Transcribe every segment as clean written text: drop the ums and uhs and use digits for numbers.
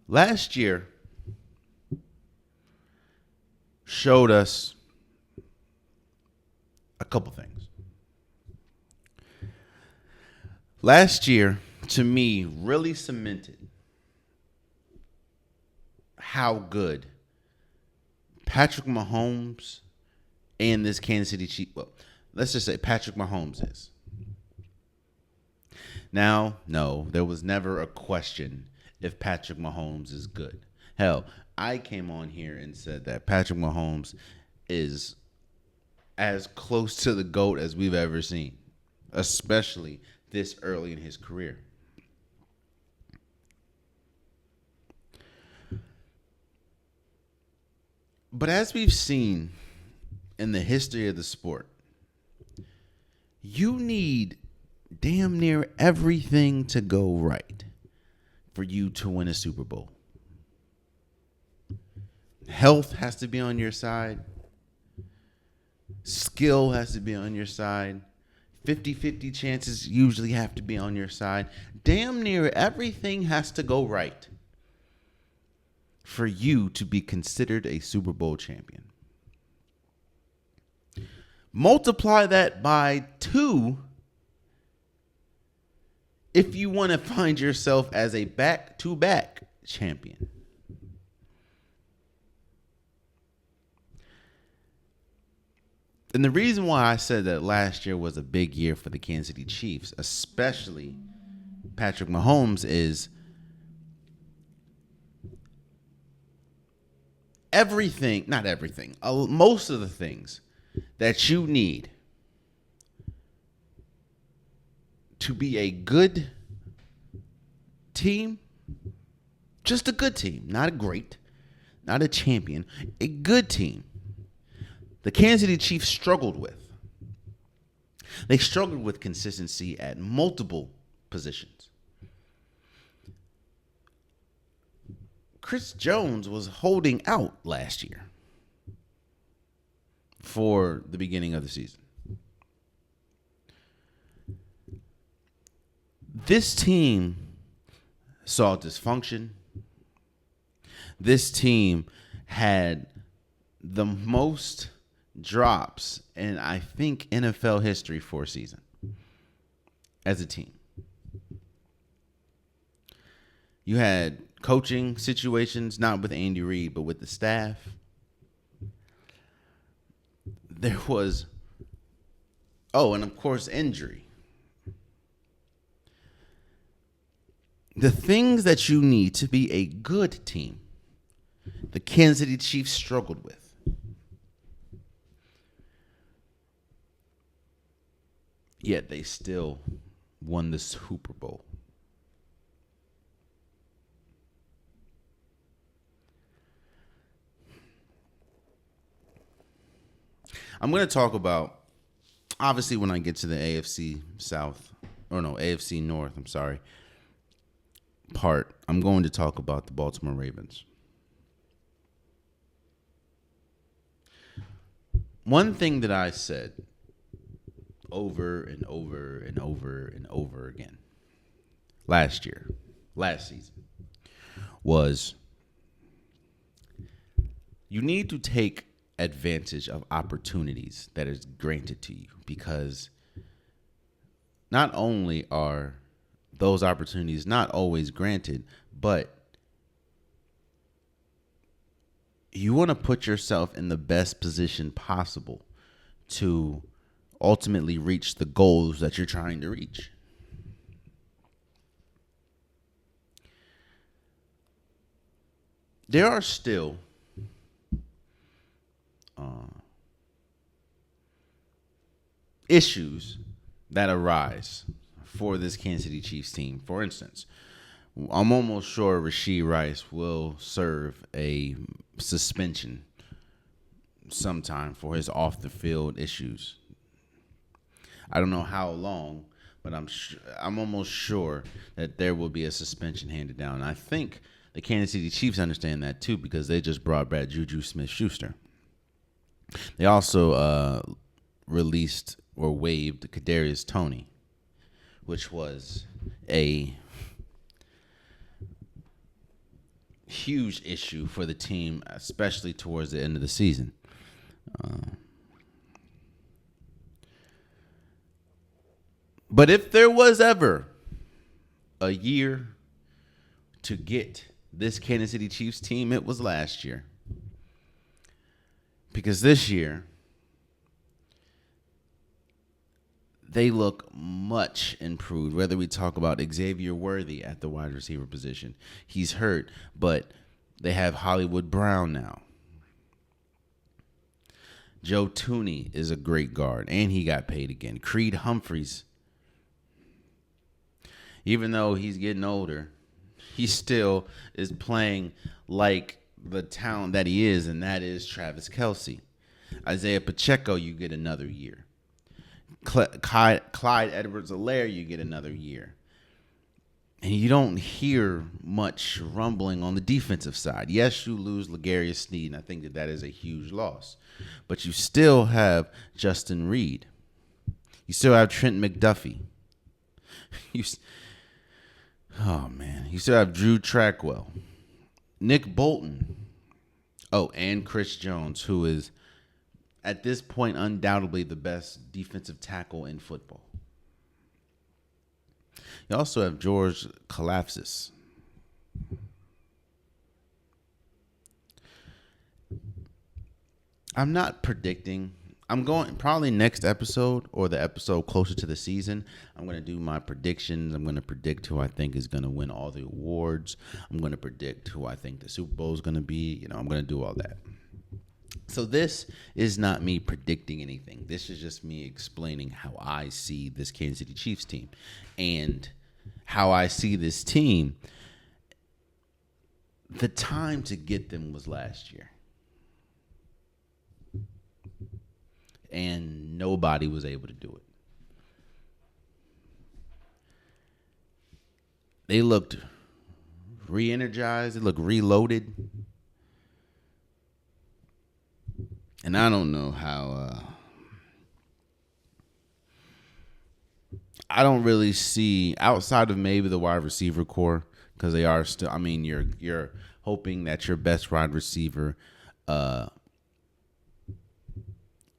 Last year showed us a couple things. Last year, to me, really cemented how good Patrick Mahomes and this Kansas City Chiefs, well, let's just say Patrick Mahomes is. Now, no, there was never a question if Patrick Mahomes is good. Hell, I came on here and said that Patrick Mahomes is as close to the GOAT as we've ever seen, especially this early in his career. But as we've seen in the history of the sport, you need damn near everything to go right for you to win a Super Bowl. Health has to be on your side. Skill has to be on your side. 50-50 chances usually have to be on your side. Damn near everything has to go right for you to be considered a Super Bowl champion. Multiply that by 2 if you want to find yourself as a back-to-back champion. And the reason why I said that last year was a big year for the Kansas City Chiefs, especially Patrick Mahomes, is most of the things that you need to be a good team, just a good team, not a great, not a champion, a good team, the Kansas City Chiefs struggled with. They struggled with consistency at multiple positions. Chris Jones was holding out last year for the beginning of the season. This team saw dysfunction. This team had the most drops in, I think, NFL history for a season as a team. You had coaching situations, not with Andy Reid, but with the staff. There was, and of course, injury. The things that you need to be a good team, the Kansas City Chiefs struggled with. Yet they still won the Super Bowl. I'm going to talk about, obviously, when I get to the AFC North, part, I'm going to talk about the Baltimore Ravens. One thing that I said over and over and over and over again last season, was you need to take advantage of opportunities that is granted to you, because not only are those opportunities not always granted, but you want to put yourself in the best position possible to ultimately reach the goals that you're trying to reach. There are still issues that arise for this Kansas City Chiefs team. For instance, I'm almost sure Rashee Rice will serve a suspension sometime for his off-the-field issues. I don't know how long, but I'm almost sure that there will be a suspension handed down. And I think the Kansas City Chiefs understand that too, because they just brought back Juju Smith-Schuster. They also released or waived Kadarius Toney, which was a huge issue for the team, especially towards the end of the season. But if there was ever a year to get this Kansas City Chiefs team, it was last year. Because this year, they look much improved. Whether we talk about Xavier Worthy at the wide receiver position, he's hurt, but they have Hollywood Brown now. Joe Tooney is a great guard, and he got paid again. Creed Humphreys, even though he's getting older, he still is playing like the talent that he is, and that is Travis Kelce. Isaiah Pacheco, you get another year. Clyde Edwards-Helaire, you get another year. And you don't hear much rumbling on the defensive side. Yes, you lose L'Garius Sneed, and I think that is a huge loss. But you still have Justin Reed. You still have Trent McDuffie. You still have Drew Trackwell. Nick Bolton. Oh, and Chris Jones, who is at this point undoubtedly the best defensive tackle in football. You also have George Kalafdis. I'm not predicting. I'm going probably next episode or the episode closer to the season. I'm going to do my predictions. I'm going to predict who I think is going to win all the awards. I'm going to predict who I think the Super Bowl is going to be. I'm going to do all that. So this is not me predicting anything. This is just me explaining how I see this Kansas City Chiefs team and how I see this team. The time to get them was last year. And nobody was able to do it. They looked re-energized. They looked reloaded. And I don't know how. I don't really see outside of maybe the wide receiver core, because they are still. I mean, you're hoping that your best wide receiver.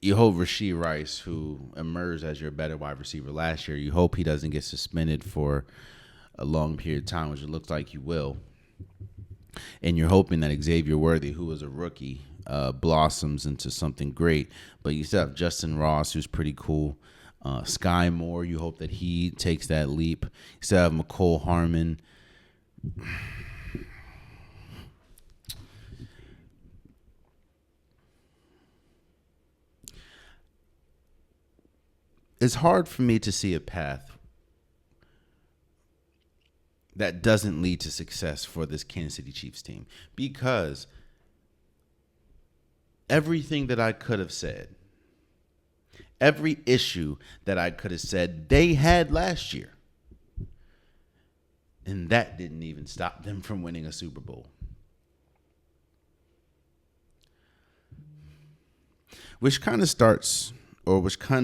You hope Rashee Rice, who emerged as your better wide receiver last year, you hope he doesn't get suspended for a long period of time, which it looks like he will. And you're hoping that Xavier Worthy, who was a rookie, blossoms into something great. But you still have Justin Ross, who's pretty cool. Sky Moore, you hope that he takes that leap. You still have McCole Harmon. It's hard for me to see a path that doesn't lead to success for this Kansas City Chiefs team, because everything that I could have said, every issue that I could have said, they had last year. And that didn't even stop them from winning a Super Bowl. Which kind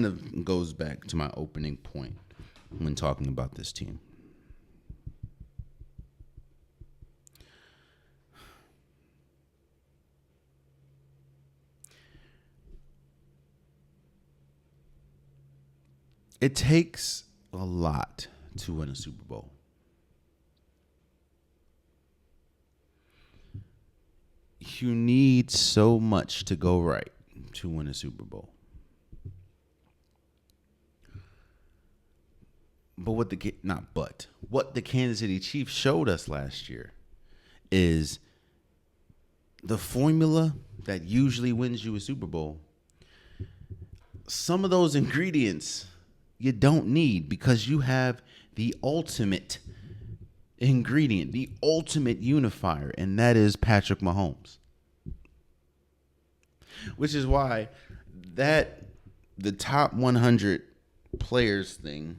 of goes back to my opening point when talking about this team. It takes a lot to win a Super Bowl. You need so much to go right to win a Super Bowl. But what the Kansas City Chiefs showed us last year is the formula that usually wins you a Super Bowl. Some of those ingredients you don't need, because you have the ultimate ingredient, the ultimate unifier, and that is Patrick Mahomes. Which is why the top 100 players thing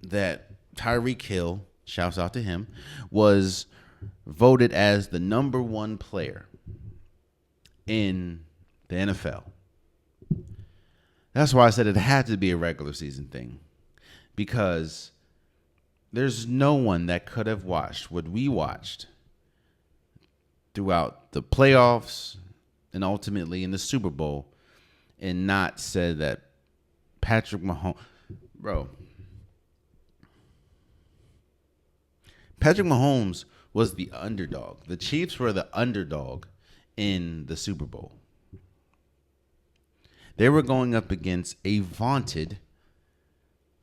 that Tyreek Hill, shouts out to him, was voted as the number one player in the NFL. That's why I said it had to be a regular season thing, because there's no one that could have watched what we watched throughout the playoffs and ultimately in the Super Bowl and not said that Patrick Mahomes, bro, Patrick Mahomes was the underdog. The Chiefs were the underdog in the Super Bowl. They were going up against a vaunted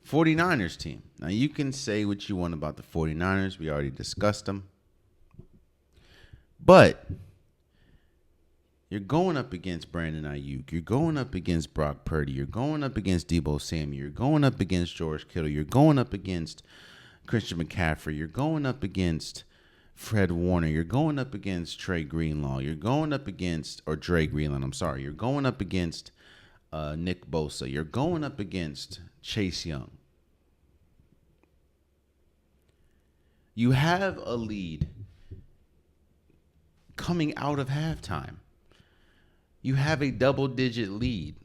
49ers team. Now, you can say what you want about the 49ers. We already discussed them. But you're going up against Brandon Ayuk. You're going up against Brock Purdy. You're going up against Deebo Samuel. You're going up against George Kittle. You're going up against Christian McCaffrey. You're going up against Fred Warner. You're going up against Trey Greenlaw. You're going up against, or Dre Greenland, I'm sorry. You're going up against Nick Bosa. You're going up against Chase Young. You have a lead coming out of halftime. You have a double-digit lead.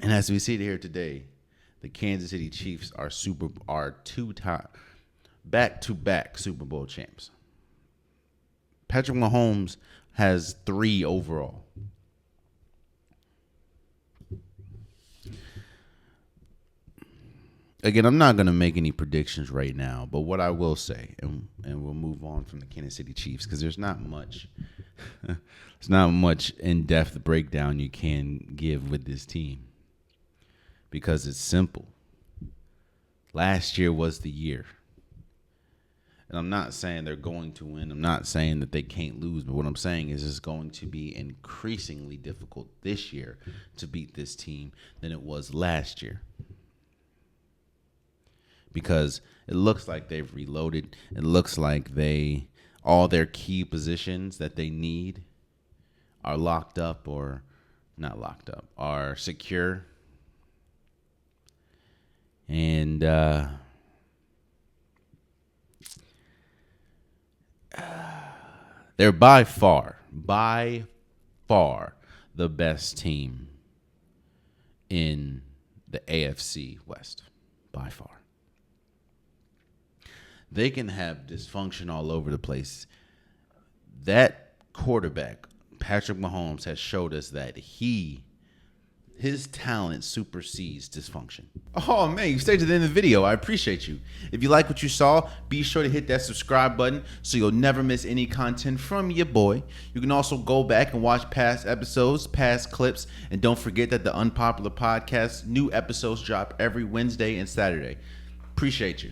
And as we see it here today, the Kansas City Chiefs are two-time back-to-back Super Bowl champs. Patrick Mahomes has 3 overall. Again, I'm not going to make any predictions right now, but what I will say, and we'll move on from the Kansas City Chiefs because there's not much in-depth breakdown you can give with this team because it's simple. Last year was the year. And I'm not saying they're going to win. I'm not saying that they can't lose, but what I'm saying is it's going to be increasingly difficult this year to beat this team than it was last year. Because it looks like they've reloaded. It looks like all their key positions that they need are locked up or not locked up, are secure. And they're by far the best team in the AFC West. By far. They can have dysfunction all over the place. That quarterback, Patrick Mahomes, has showed us that his talent supersedes dysfunction. Oh, man, you stayed to the end of the video. I appreciate you. If you like what you saw, be sure to hit that subscribe button so you'll never miss any content from your boy. You can also go back and watch past episodes, past clips, and don't forget that the Unpopular Podcast, new episodes drop every Wednesday and Saturday. Appreciate you.